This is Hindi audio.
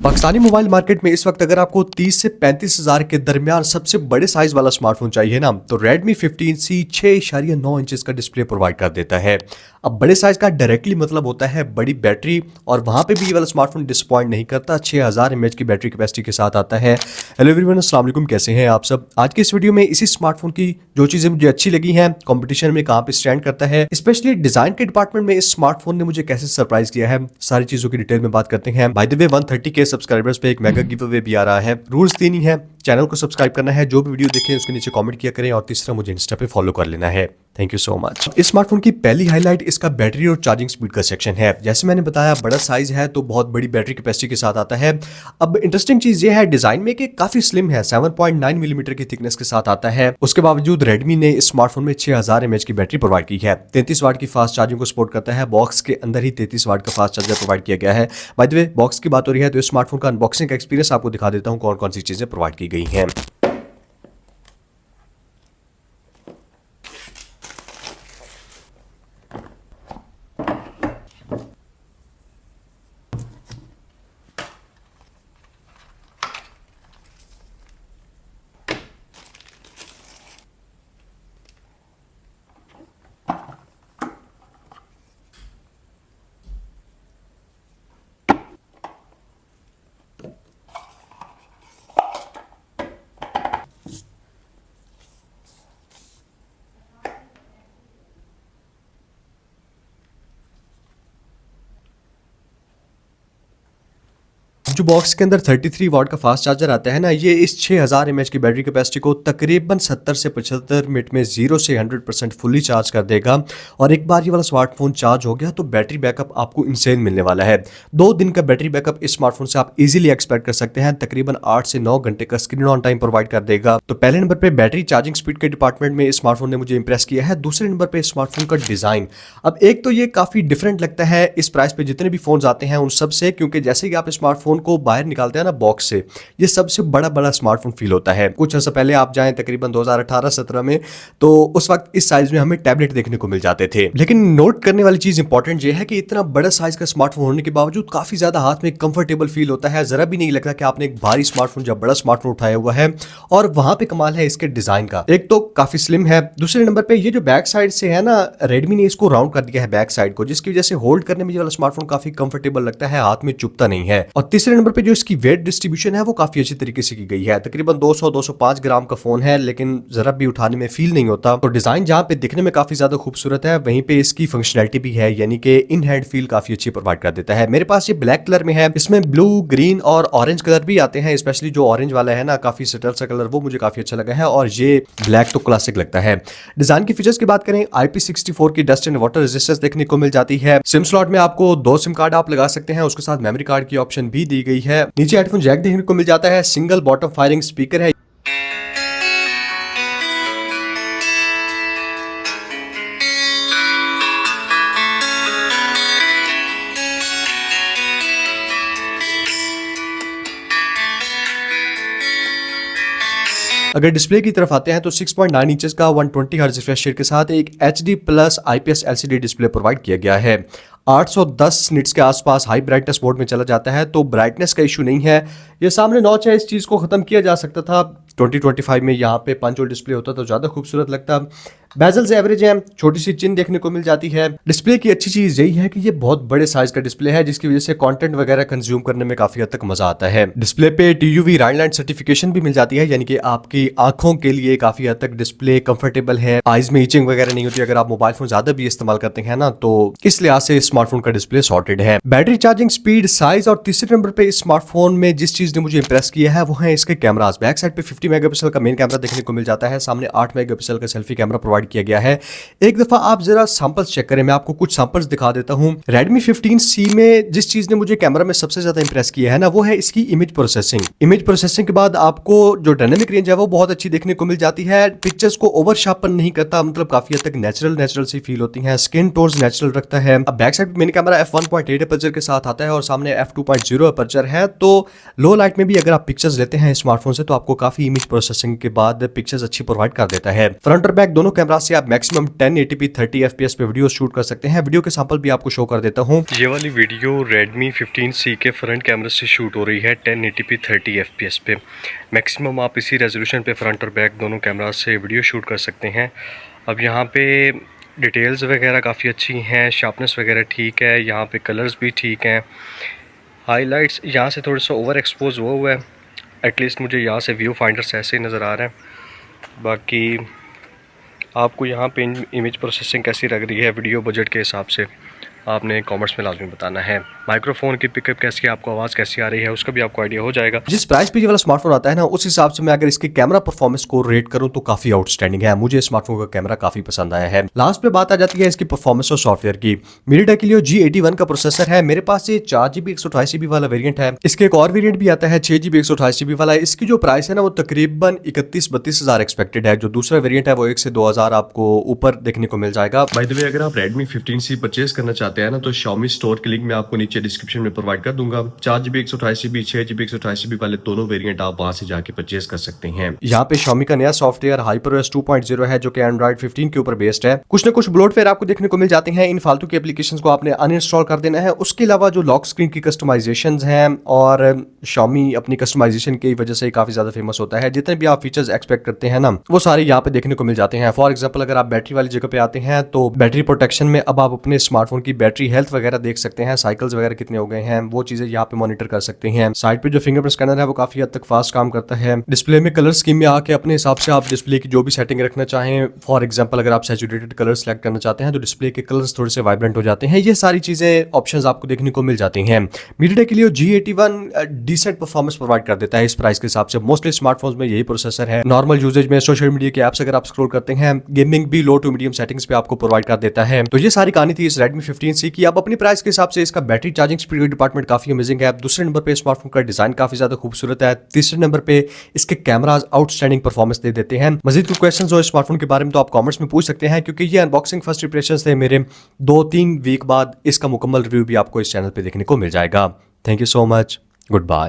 पाकिस्तानी मोबाइल मार्केट में इस वक्त अगर आपको 30 से 35 हज़ार के दरमियान सबसे बड़े साइज वाला स्मार्टफोन चाहिए ना, तो Redmi 15C 6.9 इंचेस का डिस्प्ले प्रोवाइड कर देता है। अब बड़े साइज का डायरेक्टली मतलब होता है बड़ी बैटरी, और वहां पे भी ये वाला स्मार्टफोन डिसपॉइंट नहीं करता। 6000 mAh की बैटरी कैपेसिटी के साथ आता है। हेलो एवरीवन, अस्सलाम वालेकुम, कैसे हैं आप सब। आज के इस वीडियो में इसी स्मार्टफोन की जो चीजें मुझे अच्छी लगी हैं, कंपटीशन में कहां पे स्टैंड करता है, स्पेशली डिजाइन के डिपार्टमेंट में इस स्मार्टफोन ने मुझे कैसे सरप्राइज किया है, सारी चीजों की डिटेल में बात करते हैं। बाय द वे 130 के सब्सक्राइबर्स पे एक मेगा गिव अवे भी आ रहा है। रूल्स तीन ही है, चैनल को सब्सक्राइब करना है, जो भी वीडियो देखें उसके नीचे कमेंट किया करें, और तीसरा मुझे इंस्टा पे फॉलो कर लेना है। Thank you so much. इस स्मार्टफोन की पहली हाईलाइट इसका बैटरी और चार्जिंग स्पीड का सेक्शन है। जैसे मैंने बताया, बड़ा साइज है तो बहुत बड़ी बैटरी कैपेसिटी के साथ आता है। अब इंटरेस्टिंग चीज ये है डिजाइन में कि काफी स्लिम है, 7.9 मिलीमीटर की थिकनेस के साथ आता है। उसके बावजूद रेडमी ने इस स्मार्टफोन में 6000 mAh की बैटरी प्रोवाइड की है। 33 वाट की फास्ट चार्जिंग को सपोर्ट करता है। बॉक्स के अंदर ही 33 वाट का फास्ट चार्जर प्रोवाइड किया गया है। बाय द वे, बॉक्स की बात हो रही है तो इस स्मार्टफोन का अनबॉक्सिंग का एक्सपीरियंस आपको दिखा देता हूँ, कौन कौन सी चीजें प्रोवाइड की गई हैं। जो बॉक्स के अंदर 33 वाट का फास्ट चार्जर आता है ना, ये इस 6000 mAh की बैटरी कैपेसिटी को तकरीबन 70 से 75 मिनट में 0 से 100% फुली चार्ज कर देगा। और एक बार ये वाला स्मार्टफोन चार्ज हो गया तो बैटरी बैकअप आपको इंसेन मिलने वाला है। 2 दिन का बैटरी बैकअप इस स्मार्टफोन से आप इजीली एक्सपेक्ट कर सकते हैं। तकरीबन 8 से 9 घंटे का स्क्रीन ऑन टाइम प्रोवाइड कर देगा। तो पहले नंबर पे बैटरी चार्जिंग स्पीड के डिपार्टमेंट में इस स्मार्टफोन ने मुझे इंप्रेस किया है। दूसरे नंबर पे स्मार्टफोन का डिजाइन, अब एक तो ये काफी डिफरेंट लगता है इस प्राइस पे जितने भी फोन आते हैं उन सब से, क्योंकि जैसे ही आप स्मार्टफोन को बाहर निकालते हैं ना बॉक्स से, ये सबसे बड़ा स्मार्टफोन फील होता है। कुछ अर्सा पहले आप जाएं तकरीबन 2018-17 में, तो उस वक्त इस साइज में हमें टैबलेट देखने को मिल जाते थे। लेकिन नोट करने वाली चीज इंपॉर्टेंट ये है कि इतना बड़ा साइज का स्मार्टफोन होने के बावजूद काफी ज्यादा हाथ में कंफर्टेबल फील होता है। जरा भी नहीं लगता कि आपने एक भारी स्मार्टफोन या बड़ा स्मार्टफोन उठाया हुआ है। और वहां पे कमाल है इसके डिजाइन का, एक तो काफी स्लिम है। दूसरे नंबर पे ये जो बैक साइड से है ना, रेडमी ने इसको राउंड कर दिया है बैक साइड को, जिसकी वजह से होल्ड करने में ये वाला स्मार्टफोन काफी कंफर्टेबल लगता है, हाथ में चुभता नहीं है। और तीसरे नंबर पे जो इसकी वेट डिस्ट्रीब्यूशन है वो काफी अच्छी तरीके से की गई है। तकरीबन 200-205 ग्राम का फोन है, लेकिन जरा भी उठाने में फील नहीं होता। तो डिजाइन जहां पे दिखने में काफी ज्यादा खूबसूरत है, वहीं पे इसकी फंक्शनैलिटी भी है, यानी कि इन हैंड फील काफी अच्छी प्रोवाइड कर देता है। मेरे पास ये ब्लैक कलर में है, इसमें ब्लू, ग्रीन और ऑरेंज कलर भी आते हैं। स्पेशली जो ऑरेंज वाला है ना, काफी सटल सा कलर, वो मुझे काफी अच्छा लगा है। और ये ब्लैक तो क्लासिक लगता है। डिजाइन की फीचर्स की बात करें, IP64 की डस्ट एंड वाटर रेजिस्टेंस देखने को मिल जाती है। सिम स्लॉट में आपको 2 सिम कार्ड आप लगा सकते हैं, उसके साथ मेमोरी कार्ड की ऑप्शन भी दी गई है। नीचे हेडफोन जैक देखने को मिल जाता है। सिंगल बॉटम फायरिंग स्पीकर है। अगर डिस्प्ले की तरफ आते हैं तो 6.9 इंचेस का 120 हर्ट्ज रिफ्रेश रेट के साथ एक HD plus IPS LCD display provide किया गया है। 810 निट्स के आसपास हाई ब्राइटनेस मोड में चला जाता है, तो ब्राइटनेस का इशू नहीं है। ये सामने नॉच है, इस चीज़ को ख़त्म किया जा सकता था। 2025 में यहाँ पे 5 वोल्ट डिस्प्ले होता तो ज़्यादा खूबसूरत लगता। बेजल्स एवरेज हैं, छोटी सी चिन देखने को मिल जाती है। डिस्प्ले की अच्छी चीज़ यही है कि ये बहुत बड़े साइज का डिस्प्ले है, जिसकी वजह से कंटेंट वगैरह कंज्यूम करने में काफ़ी हद तक मज़ा आता है। डिस्प्ले पे TUV राइनलाइट सर्टिफिकेशन भी मिल जाती है, यानी कि आपकी आंखों के लिए काफ़ी हद तक डिस्प्ले कंफर्टेबल है। आइज में ईचिंग वगैरह नहीं होती अगर आप मोबाइल फोन ज़्यादा भी इस्तेमाल करते हैं ना, तो इस लिहाज से स्मार्टफोन का डिस्प्ले सॉर्टेड है। बैटरी चार्जिंग स्पीड, साइज और तीसरे नंबर पे इस स्मार्टफोन में जिस चीज़ ने मुझे इंप्रेस किया है वो है इसके कैमरास। बैक साइड पे 50 मेगापिक्सल का मेन कैमरा देखने को मिल जाता है, सामने 8 मेगापिक्सल का सेल्फी कैमरा प्रोवाइड किया गया है। एक दफा आप जरा सैंपल्स चेक करें, मैं आपको कुछ सैंपल्स दिखा देता हूं। Redmi 15C में जिस चीज ने मुझे कैमरा में सबसे ज्यादा इंप्रेस किया है ना, वो है इसकी इमेज प्रोसेसिंग। इमेज प्रोसेसिंग के बाद आपको जो डायनामिक रेंज है वो बहुत अच्छी देखने को मिल जाती है। पिक्चर्स को ओवर शार्पन नहीं करता, मतलब काफी हद तक नेचुरल सी फील होती है। स्किन टोन्स नेचुरल रखता है। अब back side main camera f1.8 aperture के साथ आता है और सामने f2.0 अपर्चर है, तो लो लाइट में भी अगर आप पिक्चर्स लेते हैं स्मार्टफोन से तो आपको काफी इमेज प्रोसेसिंग के बाद पिक्चर्स अच्छी प्रोवाइड कर देता है। फ्रंट और बैक दोनों कैमरा कैमरा से आप मैक्सिमम 1080p 30 fps पे वीडियो शूट कर सकते हैं। वीडियो के सैंपल भी आपको शो कर देता हूँ। ये वाली वीडियो Redmi 15C के फ्रंट कैमरे से शूट हो रही है 1080p 30 fps पे। मैक्सिमम आप इसी रेजोल्यूशन पे फ्रंट और बैक दोनों कैमरा से वीडियो शूट कर सकते हैं। अब यहाँ पे डिटेल्स वगैरह काफ़ी अच्छी हैं, शार्पनेस वगैरह ठीक है, यहाँ पे कलर्स भी ठीक हैं। हाईलाइट्स यहाँ से थोड़ा सा ओवर एक्सपोज हुआ है, एटलीस्ट मुझे यहाँ से व्यू फाइंडर से ऐसे ही नज़र आ रहा है। बाकी आपको यहाँ पे इमेज प्रोसेसिंग कैसी लग रही है वीडियो बजट के हिसाब से आपने कमेंट्स में लाजमी बताना है। माइक्रोफोन की पिकअप कैसी है, आपको आवाज़ कैसी आ रही है, उसका भी आपको आइडिया हो जाएगा। जिस प्राइस पे ये वाला स्मार्टफोन आता है ना, उस हिसाब से मैं अगर इसके कैमरा परफॉर्मेंस को रेट करूं तो काफी आउटस्टैंडिंग है। मुझे स्मार्टफोन का कैमरा काफी पसंद आया है। लास्ट पे बात आ जाती है इसकी परफॉर्मेंस और सॉफ्टवेयर की। MediaTek Helio G81 का प्रोसेसर है। मेरे पास ये 4GB 128GB वाला वेरियंट है। इसके एक और वेरियंट भी आता है 6GB 128GB वाला। इसकी जो प्राइस है ना वो तकरीबन 31-32 हज़ार एक्सपेक्टेड है। जो दूसरा वेरियंट है वो 1 से 2 हज़ार आपको ऊपर देखने को मिल जाएगा। बाय द वे, अगर आप Redmi 15C परचेज करना चाहते हैं ना तो Xiaomi स्टोर की लिंक मैं आपको नीचे डिस्क्रिप्शन में प्रोवाइड कर दूंगा। 4GB 128GB 6GB 128GB वाले दोनों वेरिएंट आप वहां से जाके परचेज कर सकते हैं। यहाँ पे Xiaomi का नया सॉफ्टवेयर HyperOS 2.0 है जो कि Android 15 के ऊपर बेस्ड है। कुछ ना कुछ ब्लोटवेयर आपको देखने को मिल जाते हैं। इन फालतू की एप्लीकेशंस को आपने अनइंस्टॉल कर देना है। उसके अलावा जो लॉक स्क्रीन की कस्टमाइजेशंस हैं, और Xiaomi अपनी कस्टमाइजेशन की वजह से काफी ज्यादा फेमस होता है। जितने भी आप फीचर्स एक्सपेक्ट करते हैं ना वो सारे यहाँ पे देखने को मिल जाते हैं। फॉर एग्जाम्पल, अगर आप बैटरी वाली जगह पे आते हैं तो बैटरी प्रोटेक्शन में अब आप अपने स्मार्टफोन की बैटरी हेल्थ वगैरह देख सकते हैं, साइकिल्स वगैरह कितने हो गए हैं, वो चीजें यहाँ पे मॉनिटर कर सकते हैं। साइड पे जो फिंगरप्रिंट स्कैनर है वो काफी हद तक फास्ट काम करता है। डिस्प्ले में कलर स्कीम में आके अपने हिसाब से आप डिस्प्ले की जो भी सेटिंग रखना चाहें, फॉर एग्जांपल अगर आप सैचुरेटेड कलर सेलेक्ट करना चाहते हैं तो डिस्प्ले के कलर्स थोड़े से वाइब्रेंट हो जाते हैं। ये सारी चीजें ऑप्शंस आपको देखने को मिल जाती हैं। MediaTek Helio G81 decent performance provide कर देता है इस प्राइस के हिसाब से। मोस्टली स्मार्टफोन्स में यही प्रोसेसर है। नॉर्मल यूजेज में सोशल मीडिया के ऐप्स अगर आप स्क्रॉल करते हैं, गेमिंग भी लो टू मीडियम सेटिंग्स पे आपको प्रोवाइड कर देता है। तो ये सारी कहानी थी इस Redmi 15C की। अब अपनी प्राइस के हिसाब से इसका बैटरी चार्जिंग स्पीड डिपार्टमेंट काफी अमेजिंग है। दूसरे नंबर पे स्मार्टफोन का डिजाइन काफी ज्यादा खूबसूरत है। तीसरे नंबर पे इसके कैमरास आउटस्टैंडिंग परफॉर्मेंस दे देते हैं। मजीद कुछ क्वेश्चंस हो स्मार्टफोन के बारे में तो आप कमेंट्स में पूछ सकते हैं, क्योंकि ये अनबॉक्सिंग फर्स्ट इंप्रेशंस थे मेरे। 2-3 वीक बाद इसका मुकम्मल रिव्यू भी आपको इस चैनल पे देखने को मिल जाएगा। Thank you so much, good bye.